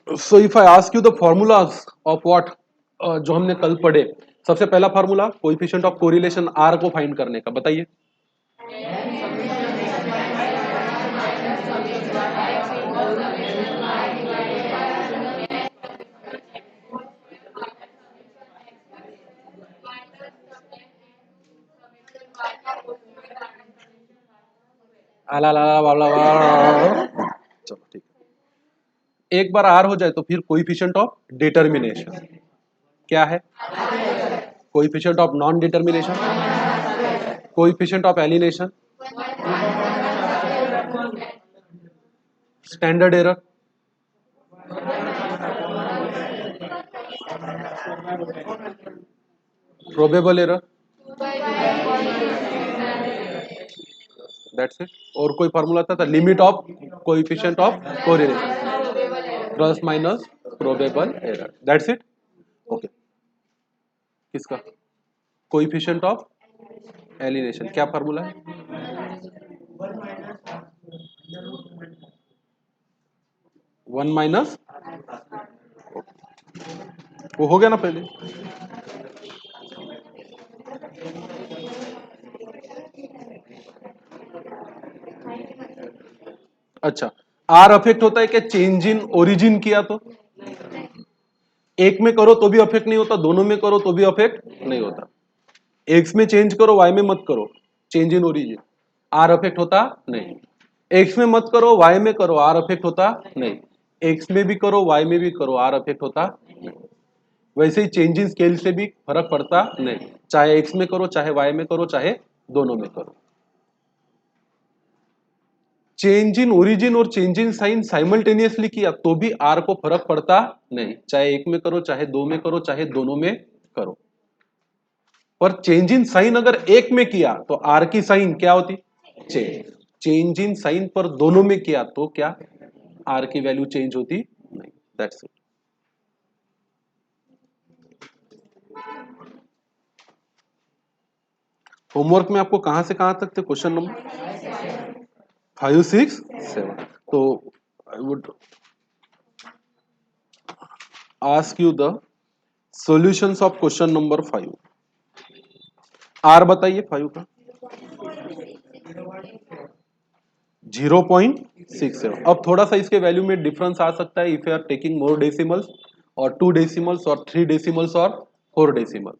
So if I ask you the formulas of what, जो हमने कल पढ़े, सबसे पहला formula coefficient of correlation r को फाइंड करने का, बताइए। आला ला ला ला ला। चलो ठीक है, एक बार आर हो जाए तो फिर कोएफिशिएंट ऑफ डिटर्मिनेशन क्या है? Coefficient of non determination, coefficient of alienation, standard error, probable error, that's it. और कोई फार्मूला था limit of coefficient of correlation plus minus probable error, that's it. Okay, किसका? कोएफिशिएंट ऑफ एलिनेशन क्या formula है? One minus, वो हो गया ना पहले। अच्छा, आर अफेक्ट होता है क्या चेंज इन ओरिजिन किया तो? एक में करो तो भी अफेक्ट नहीं होता, दोनों में करो तो भी अफेक्ट नहीं होता। एक्स में चेंज करो, वाई में मत करो, change in origin, r affect होता नहीं। एक्स में मत करो, वाई में करो, आर अफेक्ट होता नहीं। एक्स में भी करो, वाई में भी करो, आर अफेक्ट होता नहीं। वैसे ही चेंज इन स्केल से भी फर्क पड़ता नहीं, चाहे एक्स में करो, चाहे वाई में करो, चाहे दोनों में करो। चेंज इन ओरिजिन और चेंज इन साइन साइमल्टेनियसली किया तो भी आर को फर्क पड़ता नहीं, चाहे एक में करो, चाहे दो में करो, चाहे दोनों में करो। पर चेंज इन साइन अगर एक में किया तो आर की साइन क्या होती? चेंज। चेंज इन साइन पर दोनों में किया तो क्या? आर की वैल्यू चेंज होती नहीं, दैट्स इट। होमवर्क में आपको कहां से कहां तक थे क्वेश्चन नंबर 5, 6, 7? तो I would ask you the solutions of question number 5। R बताइए 5 का। 0.67। अब थोड़ा सा इसके वैल्यू में डिफरेंस आ सकता है if you are taking more decimals और 2 डेसिमल्स और 3 डेसिमल्स और 4 डेसिमल्स।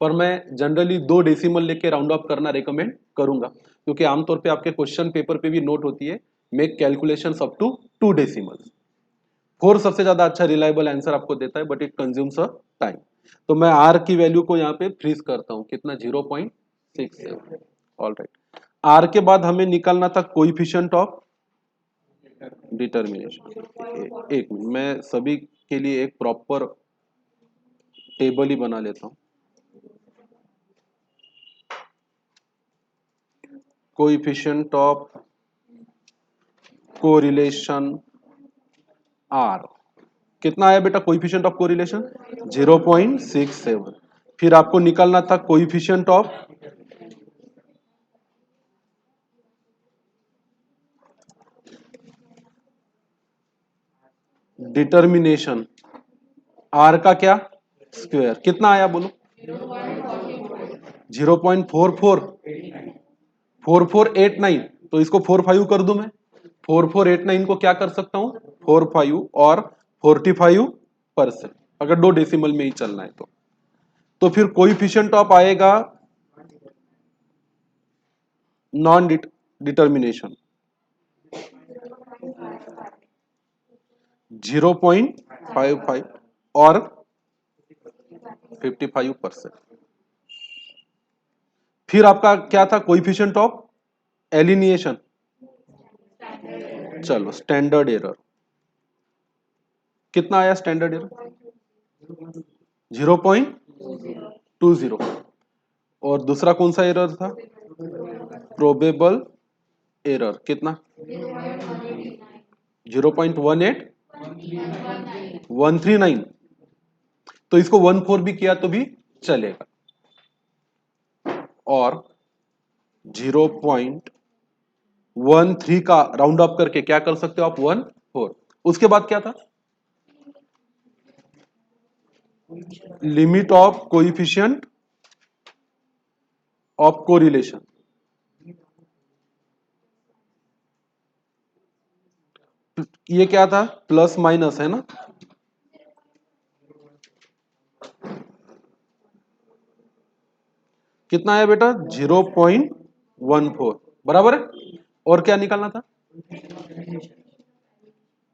पर मैं जनरली 2 डेसिमल लेके राउंड ऑफ करना रिकमेंड करूंगा, क्योंकि आमतौर पे आपके क्वेश्चन पेपर पे भी नोट होती है make calculations up to 2 decimals. 4 सबसे ज्यादा अच्छा रिलायबल आंसर आपको देता है, but it consumes a time. तो मैं आर की वैल्यू को यहाँ पे फ्रीज करता हूँ, कितना? 0.67। ऑल राइट, आर के बाद हमें निकालना था कोइफिशिएंट ऑफ डिटर्मिनेशन। एक मिनट, मैं सभी के लिए एक प्रॉपर टेबल ही बना लेता हूं। कोइफिशिएंट ऑफ कोरिलेशन आर कितना आया बेटा? Coefficient of correlation 0.67। फिर आपको निकालना था कोइफिशिएंट ऑफ डिटर्मिनेशन आर का क्या? स्क्वायर। कितना आया बोलो? 0.44, 4489। तो इसको 45 कर दूं मैं। 4489 को क्या कर सकता हूं? 45 और 45%, अगर 2 डेसिमल में ही चलना है तो फिर कोइफिशिएंट ऑफ आएगा नॉन डिटर्मिनेशन 0.55 और 55%। फिर आपका क्या था? कोइफिशिएंट ऑफ एलिनिएशन, चलो स्टैंडर्ड एरर। कितना आया स्टैंडर्ड एरर? 0.20। और दूसरा कौन सा एरर था? Probable error. कितना? 0.18139। तो इसको 14 भी किया तो भी चलेगा। और 0.13 का राउंड अप करके क्या कर सकते हो आप? 14। उसके बाद क्या था? Limit of coefficient of correlation. ये क्या था, प्लस माइनस है ना, कितना है बेटा 0.14 बराबर है। और क्या निकालना था,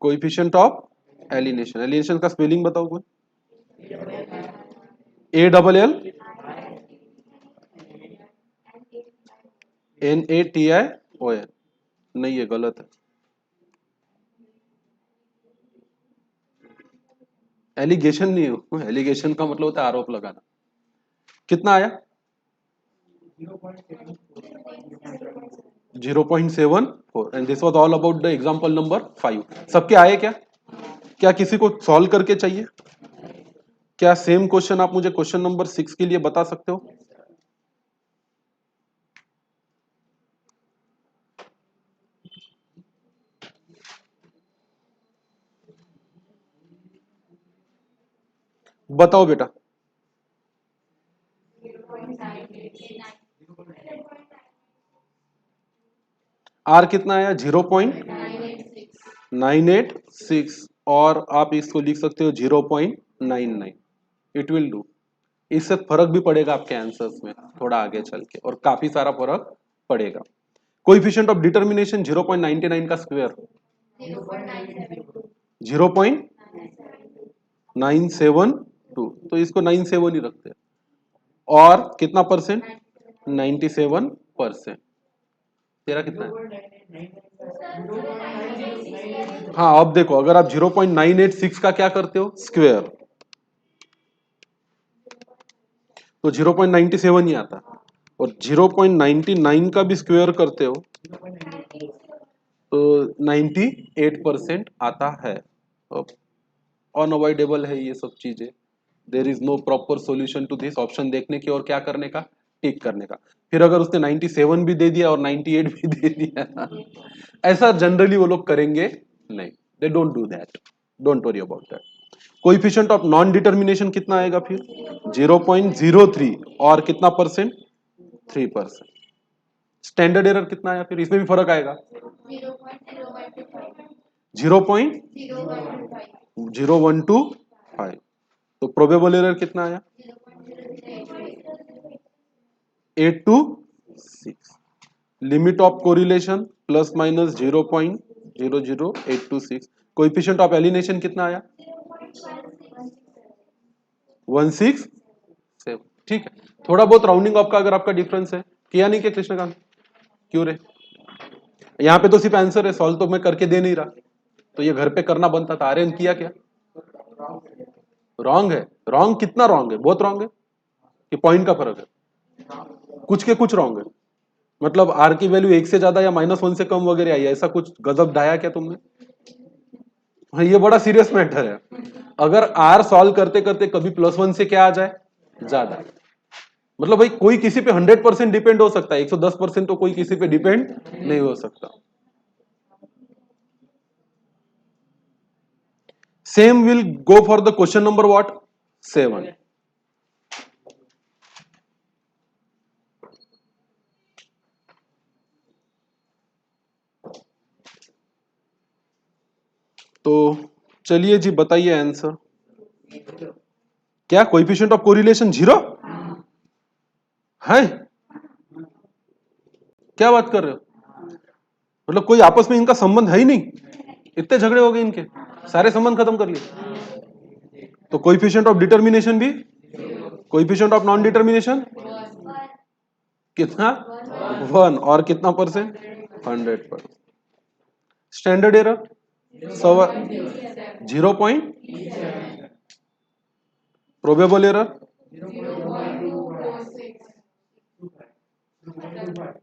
कोइफिशिएंट ऑफ एलिनेशन। एलिनेशन का स्पेलिंग बताओ कोई, ANNATION। नहीं ये गलत है, एलिगेशन नहीं हो, एलिगेशन का मतलब होता है आरोप लगाना। कितना आया 0.74 and this was all about the example number 5। सबके आए क्या, क्या किसी को सॉल्व करके चाहिए, क्या सेम क्वेश्चन आप मुझे क्वेश्चन नंबर 6 के लिए बता सकते हो। बताओ बेटा, आर कितना आया 0.986 और आप इसको लिख सकते हो 0.99। इट विल डू, इससे फर्क भी पड़ेगा आपके आंसर्स में थोड़ा आगे चल के, और काफी सारा फर्क पड़ेगा। कोएफिशिएंट ऑफ डिटर्मिनेशन 0.99 का स्क्वायर 0.972, तो इसको 97 ही रखते हैं। और कितना परसेंट 97%। तेरा कितना है, हाँ अब देखो, अगर आप 0.986 का क्या करते हो स्क्वायर, तो 0.97 ही आता, और 0.99 का भी स्क्वायर करते हो तो 98% आता है। अनअवॉइडेबल है ये सब चीजें, there is no proper solution to this. Option देखने की और क्या करने का, टिक करने का। फिर अगर उसने 97 भी दे दिया और 98 भी दे दिया, ऐसा जनरली वो लोग करेंगे नहीं, they don't do that, don't worry about that. Coefficient of non determination कितना आएगा फिर 0.03 और कितना परसेंट 3%। स्टैंडर्ड एरर कितना आया, फिर इसमें भी फर्क आएगा 0.0125। तो प्रोबेबल एरर कितना आया 826। Limit of correlation plus minus 0.00826। Coefficient of alienation कितना आया 167। ठीक है, थोड़ा बहुत राउंडिंग ऑफ का अगर आपका डिफरेंस है, किया नहीं क्या कृष्णकांत, क्यों रे, यहाँ पे तो सिर्फ आंसर है, सॉल्व तो मैं करके दे नहीं रहा, तो ये घर पे करना बनता था। आर्यन किया क्या, रॉन्ग है। रॉन्ग कितना रॉन्ग है, बहुत रॉन्ग है कि पॉइंट का फर्क है, कुछ के कुछ रॉन्ग है। मतलब आर की वैल्यू 1 से ज्यादा या -1 से कम वगैरह आई, ऐसा कुछ गजब ढाया क्या तुमने। हाँ, ये बड़ा सीरियस मैटर है। अगर आर सॉल्व करते करते कभी +1 से क्या आ जाए ज्यादा, मतलब भाई कोई किसी पे 100% डिपेंड हो सकता है, 110% तो कोई किसी पे डिपेंड नहीं हो सकता। Same will go for the question number what 7। तो चलिए जी बताइए आंसर। क्या कोएफिशिएंट ऑफ कोरिलेशन 0 है, क्या बात कर रहे हो, मतलब कोई आपस में इनका संबंध है ही नहीं, इतने झगड़े हो गए इनके, सारे संबंध खत्म कर लिए। तो कोएफिशिएंट ऑफ डिटर्मिनेशन भी, कोएफिशिएंट ऑफ नॉन डिटर्मिनेशन कितना 1 और कितना percent 100%। Standard error 0. Probable error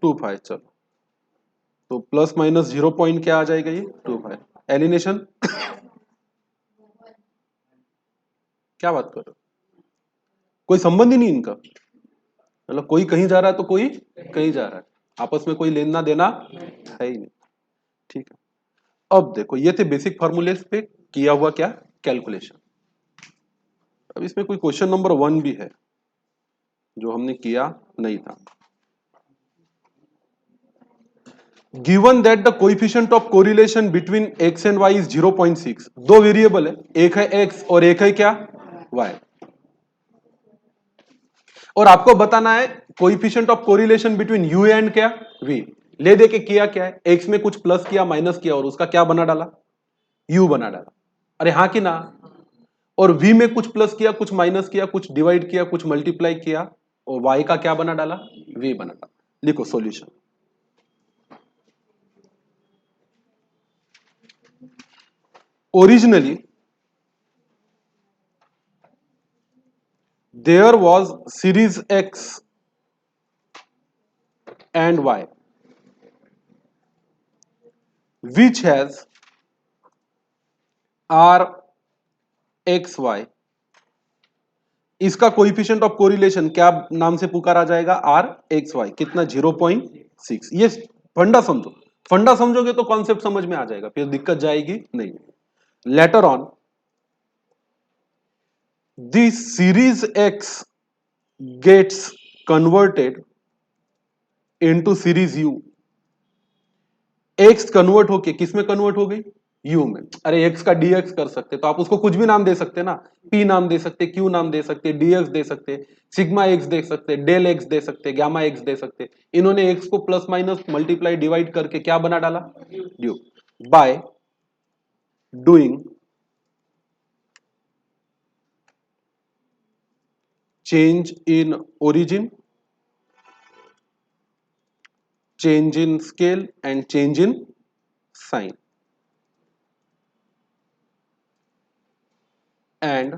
25। चलो तो प्लस माइनस 0 पॉइंट क्या आ जाएगा ये 25। एलिनेशन क्या बात कर रहे हो, कोई संबंध ही नहीं इनका, मतलब कोई कहीं जा रहा है तो कोई कहीं जा रहा है, आपस में कोई लेना देना है ही नहीं। ठीक है, अब देखो ये थे बेसिक फॉर्मूले पे किया हुआ क्या कैलकुलेशन। अब इसमें कोई क्वेश्चन नंबर 1 भी है जो हमने किया नहीं था। Given that the coefficient of correlation between x and y is 0.6। दो वेरिएबल है, एक है x और एक है क्या, y। और आपको बताना है coefficient of correlation between u and क्या, v। ले दे के किया क्या है, x में कुछ प्लस किया माइनस किया और उसका क्या बना डाला, u बना डाला। अरे हाँ कि ना। और v में कुछ प्लस किया कुछ माइनस किया कुछ डिवाइड किया कुछ मल्टीप्लाई किया और y का क्या बना डाला, v बना डाला। लिखो solution. Originally there was series x and y which has r x y। इसका कोएफिशिएंट ऑफ कोरिलेशन क्या नाम से पुकारा जाएगा, आर एक्स वाई। कितना, 0.6। ये फंडा समझो, फंडा समझोगे तो कॉन्सेप्ट समझ में आ जाएगा, फिर दिक्कत जाएगी नहीं। Later on this series X gets converted into series U. X convert होके किस में कन्वर्ट हो गई, यू में। अरे एक्स का डीएक्स कर सकते तो आप उसको कुछ भी नाम दे सकते ना, पी नाम दे सकते, क्यू नाम दे सकते, डीएक्स दे सकते, सिग्मा एक्स दे सकते, डेल एक्स दे सकते, गामा एक्स दे सकते। इन्होंने एक्स को प्लस माइनस मल्टीप्लाई डिवाइड करके क्या बना डाला, due. By doing change in origin, change in scale and change in sign, and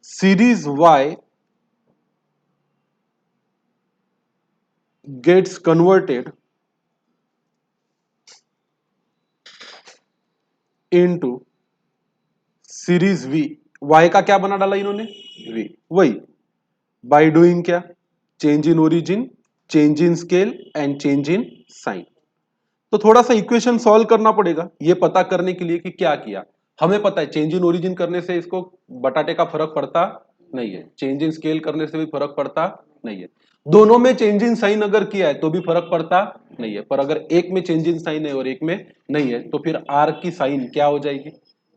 series y gets converted into series v। y का क्या बना डाला इन्होंने, v। वही बाय डूइंग क्या, change in origin, change in scale and change in sign. तो थोड़ा सा इक्वेशन सॉल्व करना पड़ेगा ये पता करने के लिए कि क्या किया। हमें पता है चेंज इन ओरिजिन करने से इसको बटाटे का फर्क पड़ता नहीं है, चेंज इन स्केल करने से भी फर्क पड़ता नहीं है, दोनों में चेंज इन साइन अगर किया है तो भी फर्क पड़ता नहीं है। पर अगर एक में चेंज इन साइन है और एक में नहीं है तो फिर आर की साइन क्या हो जाएगी,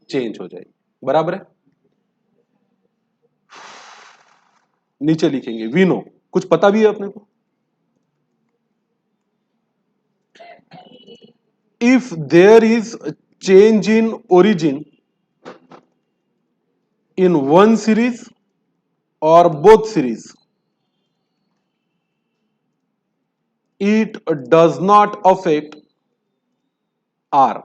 चेंज हो जाएगी। बराबर है। नीचे लिखेंगे वी नो, कुछ पता भी है अपने को। If there is change in origin in one series or both series, it does not affect R।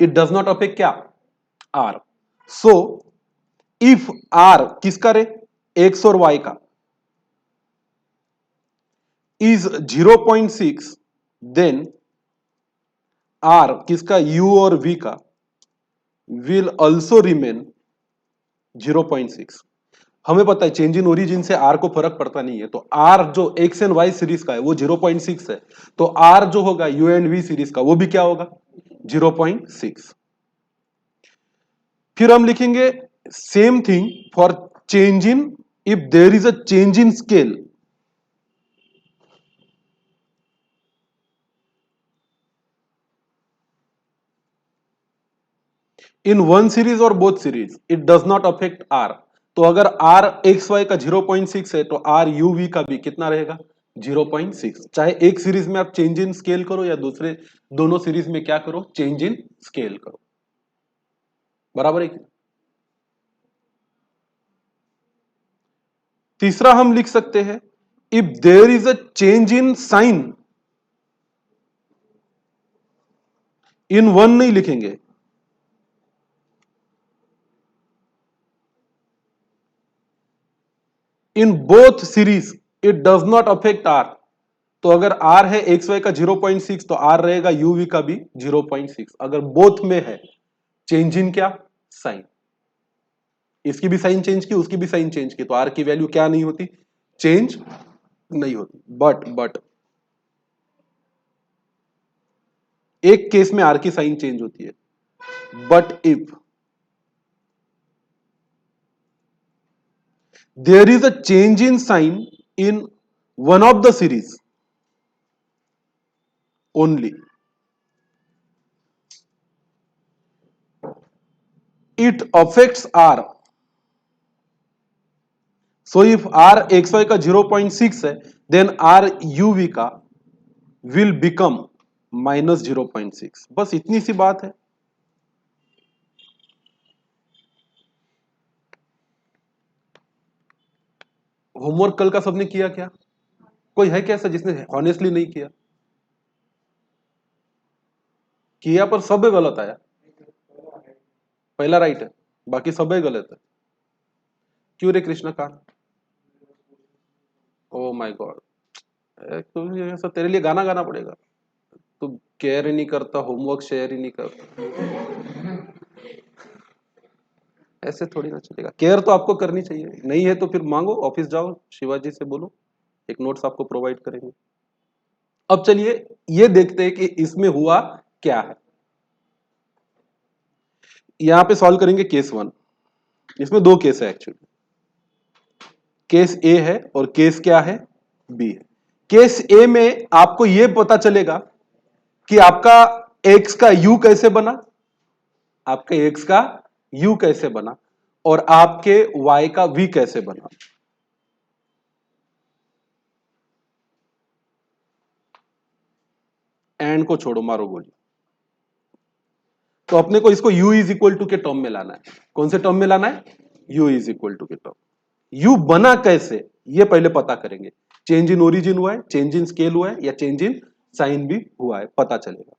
it does not affect क्या, R। so if R किसका रे, X और Y का is 0.6 then R किसका, U और V का will also remain 0.6। हमें पता है चेंज इन ओरिजिन से आर को फर्क पड़ता नहीं है, तो आर जो एक्स एंड वाई सीरीज का है वो 0.6 है, तो आर जो होगा यू एंड वी सीरीज का वो भी क्या होगा, 0.6। फिर हम लिखेंगे same thing for change in, if there is a change in scale, in one series और both series it does not affect R. तो अगर आर एक्स वाई का 0.6 है तो आर यू वी का भी कितना रहेगा, 0.6। चाहे एक सीरीज में आप चेंज इन स्केल करो या दूसरे दोनों सीरीज में क्या करो, चेंज इन स्केल करो। बराबर है। तीसरा हम लिख सकते हैं if there is a change in sign, in one नहीं लिखेंगे, in both series it does not affect R. तो अगर आर है एक्स वाई का 0.6 तो आर रहेगा यूवी का भी 0.6। अगर बोथ में है चेंज इन क्या, साइन, इसकी भी साइन चेंज की उसकी भी साइन चेंज की तो आर की वैल्यू क्या नहीं होती, चेंज नहीं होती। बट एक केस में आर की साइन चेंज होती है, but if there is a change in sign in one of the series only, it affects R. So if R XY का 0.6 है, then R UV का will become -0.6. बस इतनी सी बात है. होमवर्क कल का सबने किया क्या? कोई है क्या ऐसा जिसने ऑनेस्टली नहीं किया? किया पर सब गलत आया. पहला राइट है, बाकी सब गलत है. क्यों रे कृष्ण का? ओ माय गॉड, तो ऐसा तेरे लिए गाना गाना पड़ेगा. तू केयर ही नहीं करता, होमवर्क शेयर ही नहीं करता. ऐसे थोड़ी ना चलेगा. केयर तो आपको करनी चाहिए. नहीं है तो फिर मांगो, ऑफिस जाओ, शिवाजी से बोलो, एक नोट्स आपको प्रोवाइड करेंगे. अब चलिए ये देखते हैं कि इसमें हुआ क्या है. यहां पे सॉल्व करेंगे केस 1. इसमें दो केस है एक्चुअली. केस ए है और केस क्या है? बी है. केस ए में आपको यह पता चलेगा कि आपका एक्स का यू कैसे बना, आपके एक्स का यू कैसे बना, और आपके वाई का वी कैसे बना. एंड को छोड़ो, मारो गोली. तो अपने को इसको u इज इक्वल टू के टर्म में लाना है. कौन से टर्म में लाना है? u इज इक्वल टू के टर्म. u बना कैसे ये पहले पता करेंगे. चेंज इन ओरिजिन हुआ है, चेंज इन स्केल हुआ है, या चेंज इन साइन भी हुआ है, पता चलेगा.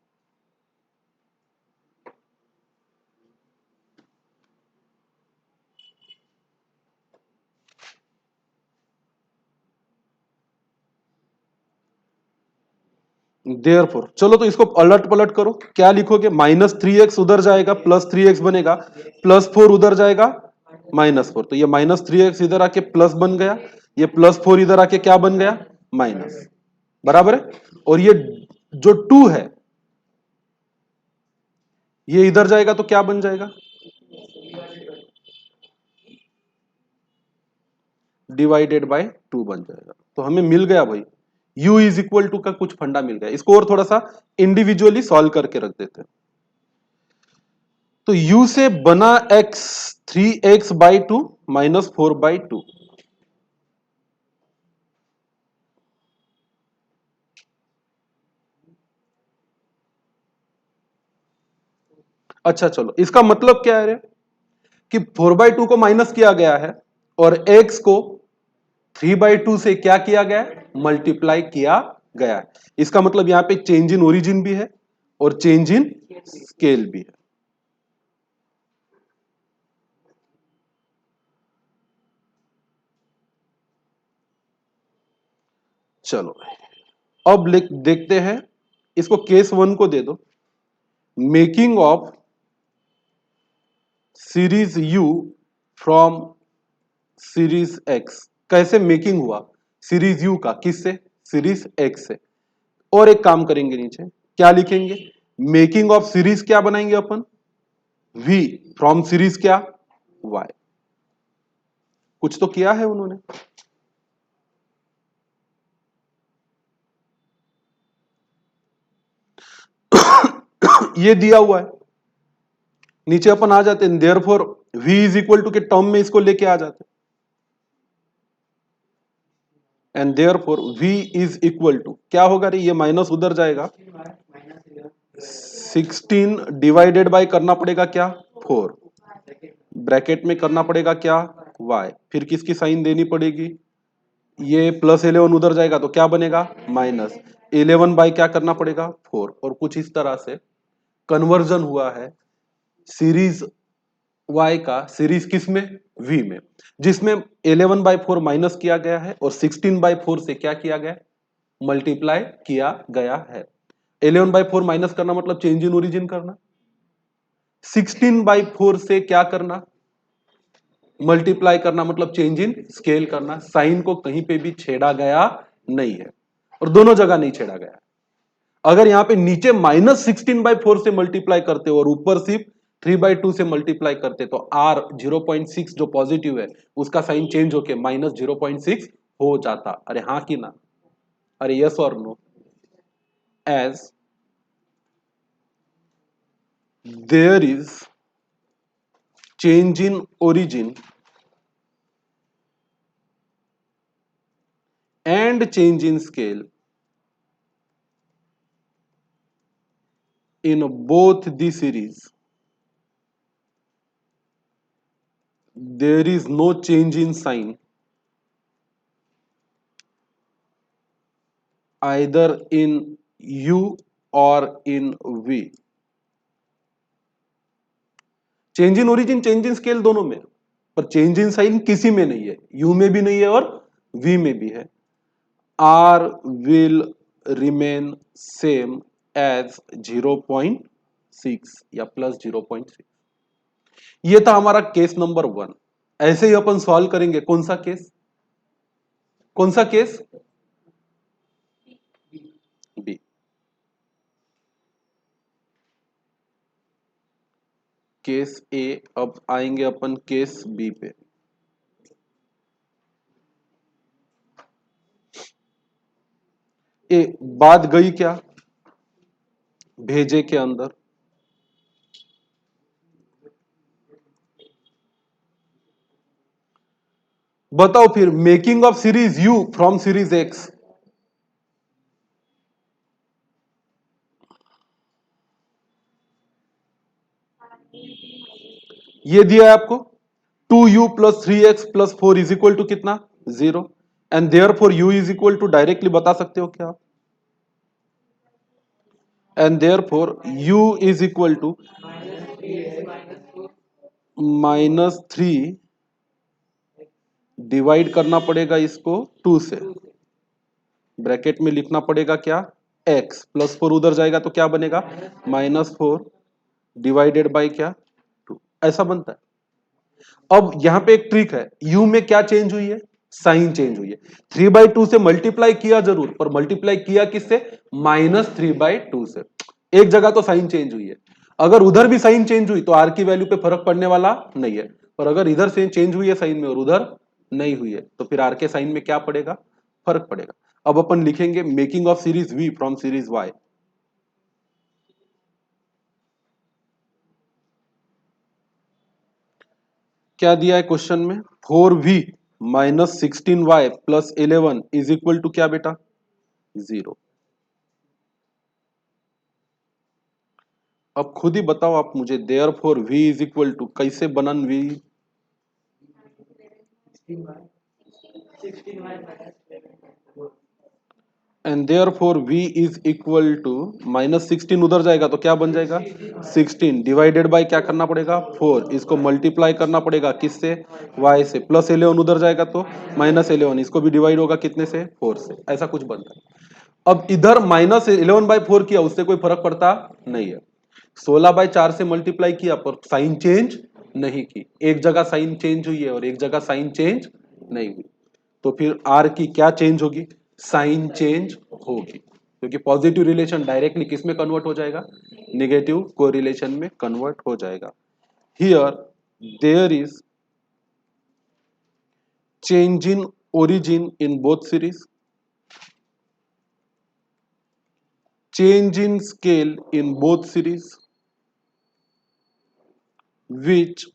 देयरफॉर चलो तो इसको अलट पलट करो. क्या लिखोगे? -3x उधर जाएगा, +3x बनेगा, +4 उधर जाएगा, -4. तो ये -3x इधर आके प्लस बन गया, ये +4 इधर आके क्या बन गया? माइनस. बराबर है. और ये जो 2 है ये इधर जाएगा तो क्या बन जाएगा? डिवाइडेड बाय 2 बन जाएगा. तो हमें मिल गया भाई u इज इक्वल टू का कुछ फंडा मिल गया. इसको और थोड़ा सा इंडिविजुअली सॉल्व करके रख देते हैं. तो u से बना x 3x/2 -4/2. अच्छा चलो, इसका मतलब क्या है रे? कि 4/2 को माइनस किया गया है और x को 3/2 से क्या किया गया है? मल्टीप्लाई किया गया है. इसका मतलब यहां पे चेंज इन ओरिजिन भी है और चेंज इन स्केल भी है. चलो अब देखते हैं. इसको केस 1 को दे दो. Making of series u from series x. कैसे मेकिंग हुआ सीरीज u का? किससे? सीरीज x से. और एक काम करेंगे, नीचे क्या लिखेंगे? मेकिंग ऑफ सीरीज क्या बनाएंगे अपन? v फ्रॉम सीरीज क्या? y. कुछ तो किया है उन्होंने. ये दिया हुआ है. नीचे अपन आ जाते हैं. Therefore v is equal to के टर्म में इसको लेके आ जाते हैं. And therefore v is equal to क्या होगा रे? ये माइनस उधर जाएगा, 16 डिवाइडेड बाय करना पड़ेगा क्या? 4. ब्रैकेट में करना पड़ेगा क्या? y. फिर किसकी साइन देनी पड़ेगी? ये +11 उधर जाएगा तो क्या बनेगा? -11 बाय क्या करना पड़ेगा? 4. और कुछ इस तरह से कन्वर्जन हुआ है सीरीज y का सीरीज किस में? v में. जिसमें 11/4 माइनस किया गया है और 16/4 से क्या किया गया? मल्टीप्लाई किया गया है. 11/4 माइनस करना मतलब चेंज इन ओरिजिन करना. 16/4 से क्या करना? मल्टीप्लाई करना मतलब चेंज इन स्केल करना. साइन को कहीं पे भी छेड़ा गया नहीं है और दोनों जगह नहीं छेड़ा गया. अगर यहां पे नीचे -16/4 से मल्टीप्लाई करते हो और ऊपर सिर्फ 3/2 से मल्टीप्लाई करते तो R 0.6 जो पॉजिटिव है उसका साइन चेंज होके -0.6 हो जाता। अरे हाँ कि ना? अरे यस और no? As there is change in origin and change in scale in both the series, there is no change in sign either in u or in v. Change in origin change in scale दोनों में, पर change in sign किसी में नहीं है, u में भी नहीं है और v में भी है। r will remain same as 0.6 या प्लस 0.6। ये था हमारा केस नंबर 1। ऐसे ही अपन सॉल्व करेंगे कौन सा केस? कौन सा केस? बी। केस ए। अब आएंगे अपन केस बी पे। ए बात गई क्या भेजे के अंदर? बताओ फिर making of series you from series x. ये दिया है आपको 2u plus 3x+4 is equal to कितना? 0। And therefore U is equal to directly बता सकते हो क्या? And therefore U is equal to -3 divide करना पड़ेगा इसको 2 से, ब्रैकेट में लिखना पड़ेगा क्या? x +4 उधर जाएगा तो क्या बनेगा? -4 डिवाइडेड बाई क्या? 2। ऐसा बनता है। अब यहां पे एक ट्रिक है, u में क्या चेंज हुई है? साइन चेंज हुई है। 3/2 से मल्टीप्लाई किया जरूर, पर मल्टीप्लाई किया किससे? -3/2 से। एक जगह तो साइन चेंज हुई है। अगर उधर भी साइन चेंज हुई तो आर की वैल्यू पे फर्क पड़ने वाला नहीं है, पर अगर इधर से चेंज हुई है साइन में और उधर नहीं हुई है तो फिर आर के साइन में क्या पड़ेगा? फर्क पड़ेगा। अब अपन लिखेंगे making of series V from series Y. क्या दिया है क्वेश्चन में? 4v -16y plus 11 is equal to क्या बेटा? 0। अब खुद ही बताओ आप मुझे, therefore v is equal to कैसे बनन v? And therefore v is equal to -16 उधर जाएगा तो क्या बन जाएगा? 16 डिवाइडेड बाय क्या करना पड़ेगा? 4। इसको मल्टीप्लाई करना पड़ेगा किससे? y से। प्लस 11 उधर जाएगा तो -11, इसको भी डिवाइड होगा कितने से? 4 से। ऐसा कुछ बनता है। अब इधर -11/4 किया उससे कोई फर्क पड़ता नहीं है। 16/4 से मल्टीप्लाई किया पर साइन चेंज नहीं की। एक जगह साइन चेंज हुई है और एक जगह साइन चेंज नहीं हुई, तो फिर आर की क्या चेंज होगी? साइन चेंज होगी, क्योंकि पॉजिटिव रिलेशन डायरेक्टली किस में कन्वर्ट हो जाएगा? निगेटिव कोरिलेशन में कन्वर्ट हो जाएगा। Here there is change in origin in both series, change in scale in both series which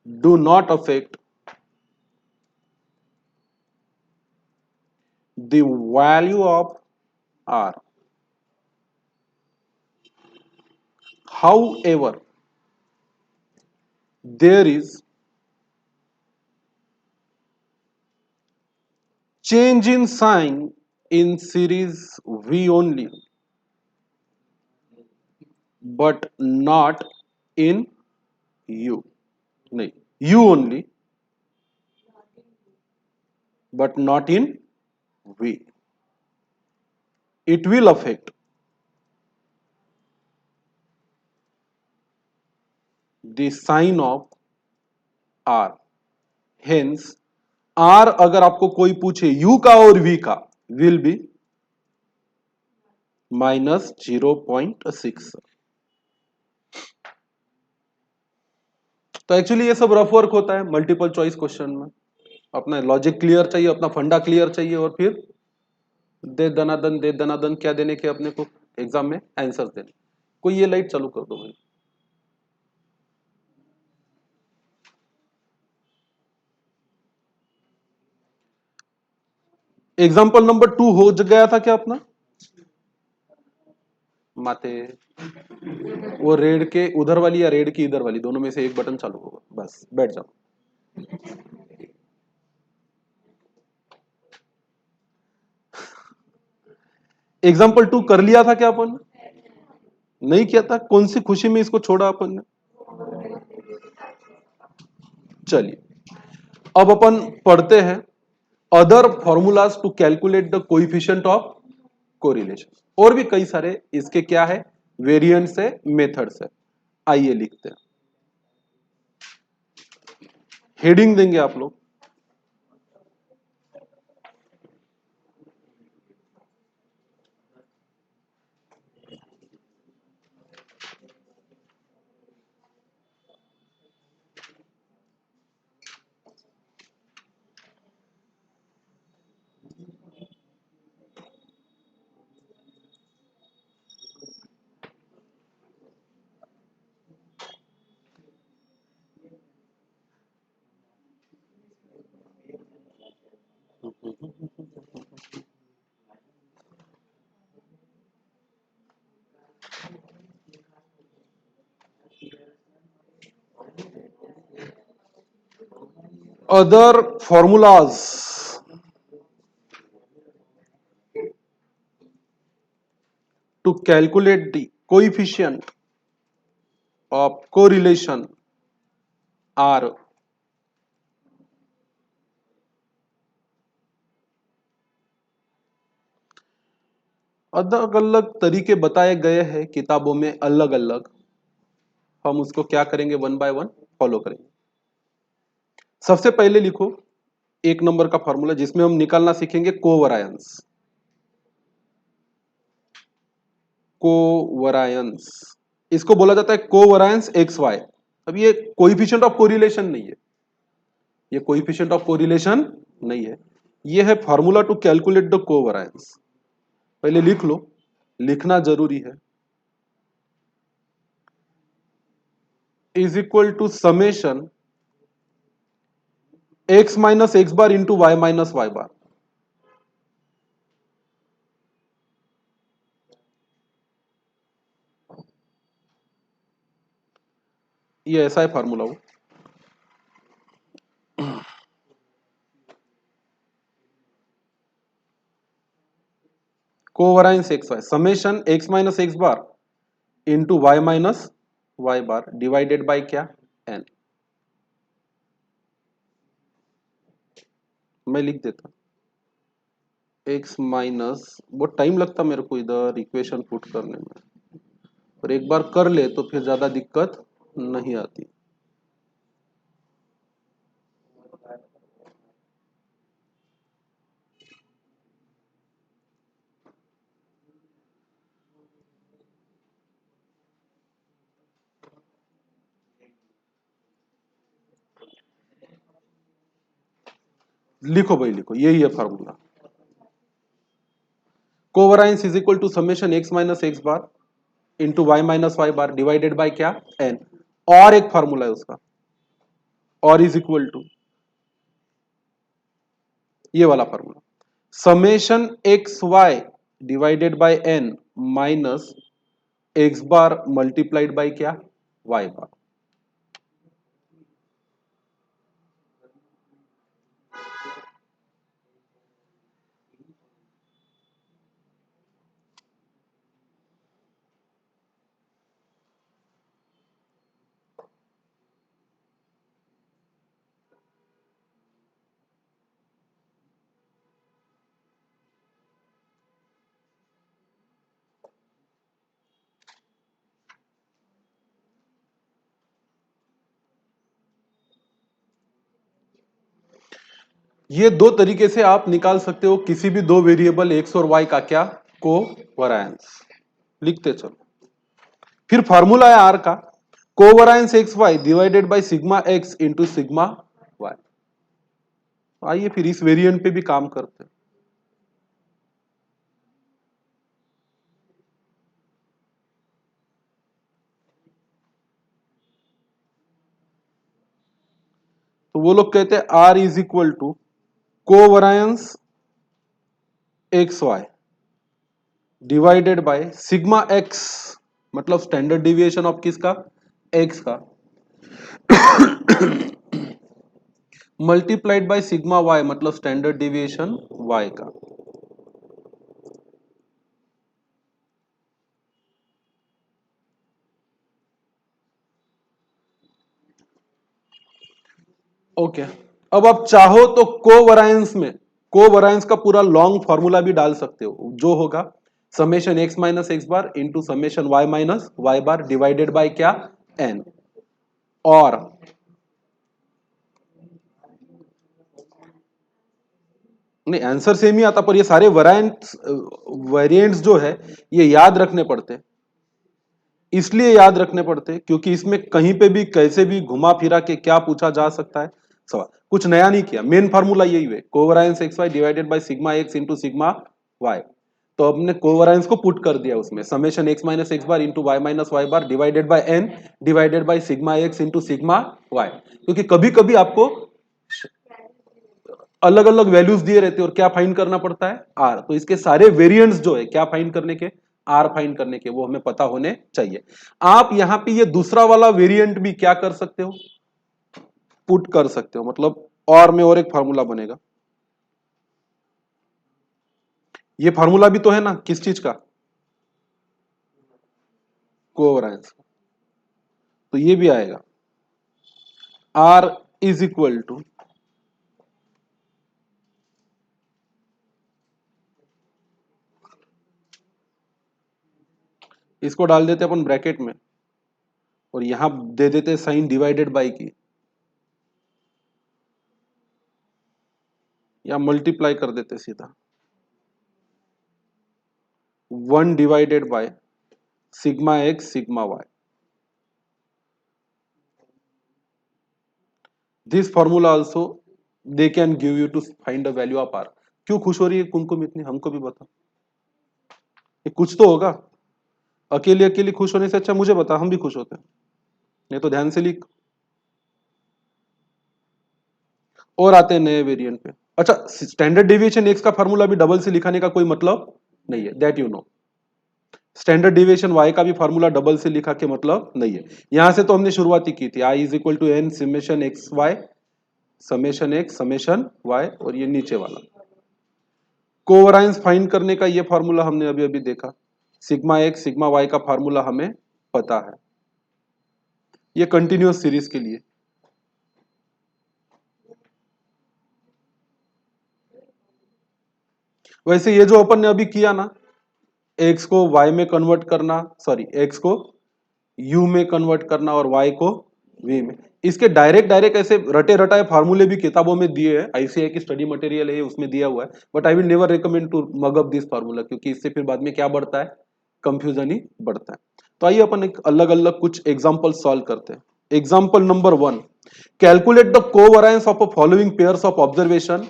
do not affect the value of R. However, there is change in sign in series V only, but not in U. नहीं, U only, but not in V. It will affect the sign of R. Hence, R अगर आपको कोई पूछे U का और V का, will be -0.6। तो actually ये सब रफ वर्क होता है मल्टीपल चॉइस क्वेश्चन में। अपना लॉजिक क्लियर चाहिए, अपना फंडा क्लियर चाहिए, और फिर दे दनादन क्या देने के अपने को एग्जाम में आंसर देने। कोई ये लाइट चालू कर दो भाई। एग्जाम्पल नंबर 2 हो गया था क्या अपना? माते वो रेड के उधर वाली या रेड की इधर वाली, दोनों में से एक बटन चालू होगा, बस बैठ जाओ। एग्जाम्पल 2 कर लिया था क्या अपन? नहीं किया था? कौन सी खुशी में इसको छोड़ा अपन ने? चलिए अब अपन पढ़ते हैं other formulas to calculate the coefficient of correlation. और भी कई सारे इसके क्या है, वेरिएंट्स है, मेथड्स है। आइए लिखते हैं, हेडिंग देंगे आप लोग। Other formulas to calculate the coefficient of correlation are अलग अलग तरीके बताए गए हैं किताबों में अलग अलग। हम उसको क्या करेंगे, वन बाय वन फॉलो करेंगे। सबसे पहले लिखो एक नंबर का फॉर्मूला जिसमें हम निकालना सीखेंगे कोवरायंस। कोवरायंस इसको बोला जाता है कोवरायंस एक्स वाई। अब ये कोएफिशिएंट ऑफ कोरिलेशन नहीं है, ये कोएफिशिएंट ऑफ कोरिलेशन नहीं है, ये है formula to calculate the covariance. पहले लिख लो, लिखना जरूरी है। Is equal to summation X minus X bar into Y minus Y bar. ये ऐसा है फार्मूला वो। Covariance X Y summation X minus X bar into Y minus Y bar divided by क्या, एन। मैं लिख देता एक्स माइनस, बहुत time लगता मेरे को इधर इक्वेशन पुट करने में, और एक बार कर ले तो फिर ज्यादा दिक्कत नहीं आती। लिखो भाई लिखो, यही है formula. Covariance is equal to summation X minus X bar into Y minus Y bar divided by क्या, एन। और एक फार्मूला है उसका, और इज इक्वल टू ये वाला formula, summation X Y divided by N minus X bar multiplied by क्या, Y bar. ये दो तरीके से आप निकाल सकते हो किसी भी दो वेरिएबल एक्स और वाई का क्या, कोवरायंस। लिखते चलो। फिर फार्मूला है आर का, covariance X Y divided by sigma X into sigma Y. आइए फिर इस वेरिएंट पे भी काम करते हैं। तो वो लोग कहते हैं R is equal to covariance X Y divided by sigma X, मतलब स्टैंडर्ड डिविएशन ऑफ किसका, एक्स का, मल्टीप्लाइड बाय सिग्मा वाई, मतलब स्टैंडर्ड डिविएशन वाई का। ओके अब आप चाहो तो कोवरायंस में कोवरायंस का पूरा लॉन्ग फॉर्मूला भी डाल सकते हो, जो होगा summation X minus X bar into summation Y minus Y bar divided by क्या, एन। और नहीं, आंसर सेम ही आता, पर ये सारे वेरिएंट्स जो है ये याद रखने पड़ते हैं। इसलिए याद रखने पड़ते हैं क्योंकि इसमें कहीं पे भी कैसे भी घुमा फिरा के क्या पूछा जा सकता है सवाल। कुछ नया नहीं किया, मेन फार्मूला यही है, covariance X Y divided by sigma X into sigma Y. तो हमने कोवरायंस को पुट कर दिया उसमें, summation X minus X bar into Y minus Y bar divided by N divided by sigma X into sigma Y. क्योंकि कभी कभी आपको अलग अलग वैल्यूज दिए रहते हैं और क्या फाइंड करना पड़ता है, आर। तो इसके सारे वेरिएंट्स जो है क्या फाइंड करने के, आर फाइंड करने के, वो हमें पता होने चाहिए। आप यहां पे ये दूसरा वाला वेरिएंट भी क्या कर सकते हो, पुट कर सकते हो, मतलब और में और एक फार्मूला बनेगा। ये फार्मूला भी तो है ना किस चीज का, कोवरायंस। तो ये भी आएगा आर इज इक्वल टू, इसको डाल देते अपन ब्रैकेट में और यहां दे देते साइन डिवाइडेड बाई की, या मल्टीप्लाई कर देते सीधा, 1 divided by sigma X sigma Y. This formula also they can give you to find the value of R. क्यों खुश हो रही है कुमकुम इतनी, हमको भी बता, ये कुछ तो होगा। अकेली अकेली खुश होने से अच्छा मुझे बता, हम भी खुश होते हैं। नहीं तो ध्यान से लिख। और आते हैं नए वेरिएंट पे। अच्छा, स्टैंडर्ड डेविएशन एक्स का फार्मूला भी डबल से लिखाने का कोई मतलब नहीं है, that you know. Standard deviation Y का भी फार्मूला डबल से लिखा के मतलब नहीं है। यहां से तो हमने शुरुआत ही की थी, I is equal to N summation X Y summation X summation Y, और ये नीचे वाला कोवरायंस फाइंड करने का ये फार्मूला हमने अभी अभी देखा, सिग्मा एक्स सिग्मा वाई का फार्मूला हमें पता है। ये कंटिन्यूअस सीरीज के लिए। वैसे ये जो अपन ने अभी किया ना, एक्स को वाई में कन्वर्ट करना, सॉरी एक्स को यू में कन्वर्ट करना और वाई को वी में, इसके डायरेक्ट डायरेक्ट ऐसे रटे रटाए फार्मूले भी किताबों में दिए हैं, आईसीआई की स्टडी मटेरियल है उसमें दिया हुआ है। But I will never recommend to mug up this formula, क्योंकि इससे फिर बाद में क्या बढ़ता है, कंफ्यूजन ही बढ़ता है। तो आइए अपन एक अलग अलग कुछ एग्जाम्पल सॉल्व करते हैं। Example number 1, calculate the covariance of a following pairs of observation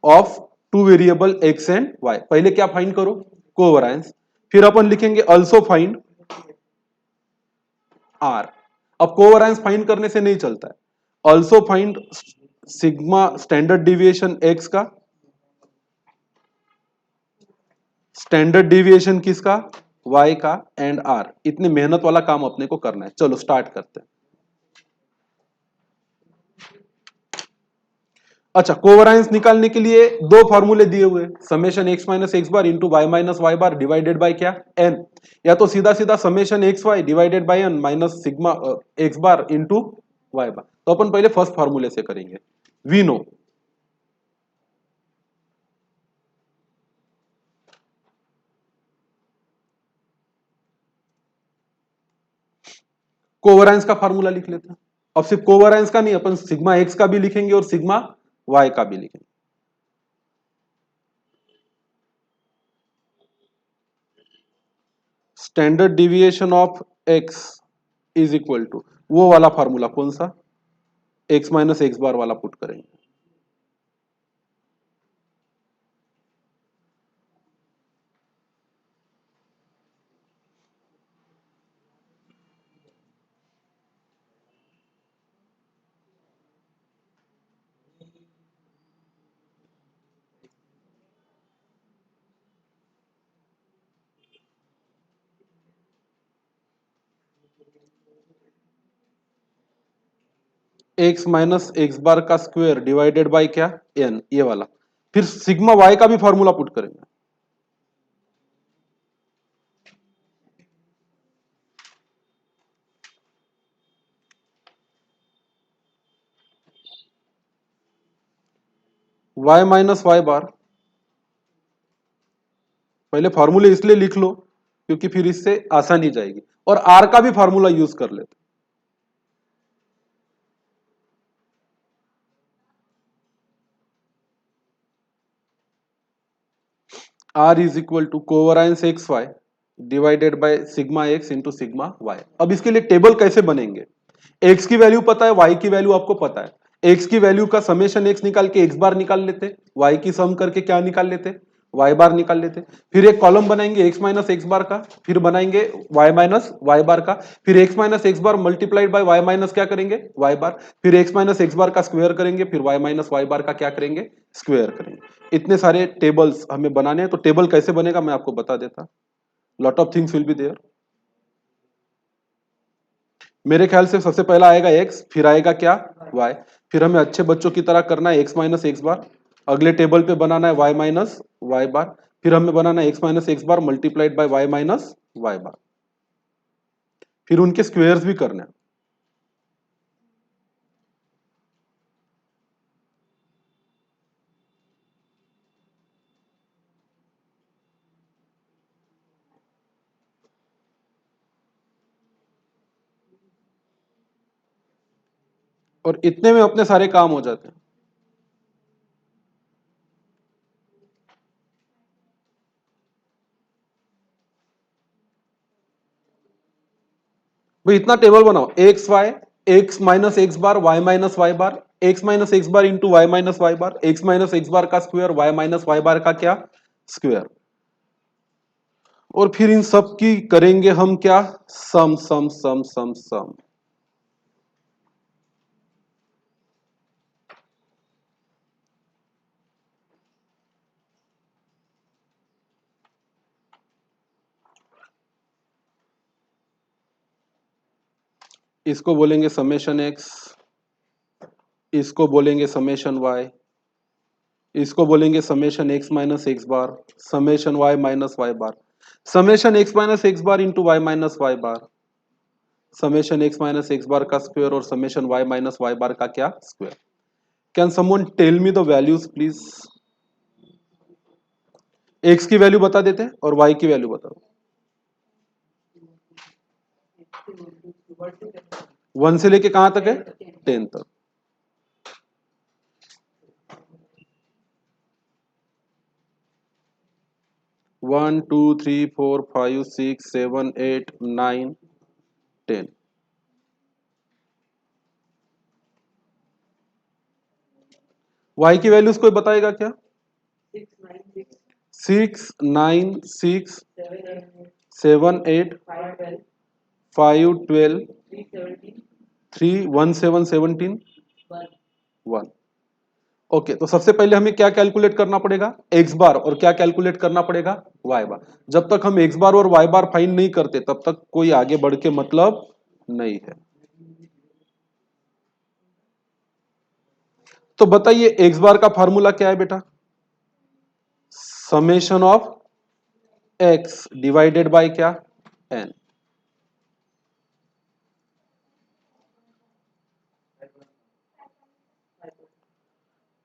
of two variable X and Y. पहले क्या फाइंड करो, कोवरायंस, फिर अपन लिखेंगे अल्सो फाइंड आर। अब कोवरायंस फाइंड करने से नहीं चलता है, also find sigma standard deviation x का, स्टैंडर्ड डिविएशन किसका, वाई का, एंड आर। इतने मेहनत वाला काम अपने को करना है। चलो स्टार्ट करते हैं। अच्छा, कोवरायंस निकालने के लिए दो फॉर्मूले दिए हुए, summation X minus X bar into Y minus Y bar divided by क्या, एन, या तो सीधा सीधा summation X Y divided by N minus sigma X bar into Y bar. तो अपन पहले फर्स्ट फॉर्मूले से करेंगे। वी नो कोवरायंस का फार्मूला लिख लेते हैं। अब सिर्फ कोवरायंस का नहीं, अपन सिग्मा एक्स का भी लिखेंगे और सिग्मा वाई का भी लिखेंगे। Standard deviation of X is equal to, वो वाला फार्मूला कौन सा, x माइनस एक्स बार वाला पुट करेंगे। एक्स माइनस एक्स बार का स्क्वायर डिवाइडेड बाय क्या, एन, ये वाला। फिर सिग्मा वाई का भी फॉर्मूला पुट करेंगे। वाई माइनस वाई बार, पहले फॉर्मूले इसलिए लिख लो क्योंकि फिर इससे आसानी जाएगी, और आर का भी फॉर्मूला यूज कर लेते। R is equal to covariance X Y divided by sigma X into sigma Y. अब इसके लिए टेबल कैसे बनेंगे, एक्स की वैल्यू पता है, वाई की वैल्यू आपको पता है, एक्स की वैल्यू का समेशन एक्स निकाल के एक्स बार निकाल लेते, वाई की सम करके क्या निकाल लेते, वाई बार निकाल लेते। फिर एक कॉलम बनाएंगे एक्स माइनस एक्स बार का, फिर बनाएंगे वाई माइनस वाई बार का, फिर X minus X bar multiplied by Y minus क्या करेंगे, वाई बार, फिर एक्स माइनस एक्स बार का स्क्वायर करेंगे, फिर वाई माइनस वाई बार का क्या करेंगे, स्क्वायर करेंगे। इतने सारे टेबल्स हमें बनाने हैं, तो टेबल कैसे बनेगा मैं आपको बता देता। Lot of things will be there. मेरे ख्याल से सबसे पहला आएगा x, फिर आएगा क्या, y, फिर हमें अच्छे बच्चों की तरह करना है x माइनस एक्स बार, अगले टेबल पे बनाना है y माइनस वाई बार, फिर हमें बनाना है x minus X bar multiplied by y minus Y bar, फिर उनके स्क्वायर्स भी करना है। और इतने में अपने सारे काम हो जाते हैं। भाई इतना टेबल बनाओ, X Y, X minus X bar, Y minus Y bar, X minus X bar into Y minus Y bar, X minus X bar का square, Y minus Y bar का क्या, स्क्वायर, और फिर इन सब की करेंगे हम क्या, सम सम सम सम सम। इसको बोलेंगे समेशन एक्स, इसको बोलेंगे समेशन वाई, इसको बोलेंगे summation X minus X bar, summation Y minus Y bar, summation X minus X bar into Y minus Y bar, summation X minus X bar का स्क्वायर, और summation Y minus Y bar का क्या, square. Can someone tell me the values please. X की value बता देते हैं और Y की वैल्यू बता दो। 1 से लेके कहां तक है, 10 तक। One two three four five six seven eight nine 10। Y की वैल्यूज कोई बताएगा क्या, 6 9 6 7 8 5 12 3 1 7 17 1। ओके, तो सबसे पहले हमें क्या कैलकुलेट करना पड़ेगा, एक्स बार, और क्या कैलकुलेट करना पड़ेगा, वाई बार। जब तक हम एक्स बार और वाई बार फाइंड नहीं करते तब तक कोई आगे बढ़ के मतलब नहीं है। तो बताइए एक्स बार का फॉर्मूला क्या है बेटा, summation of x divided by क्या, एन।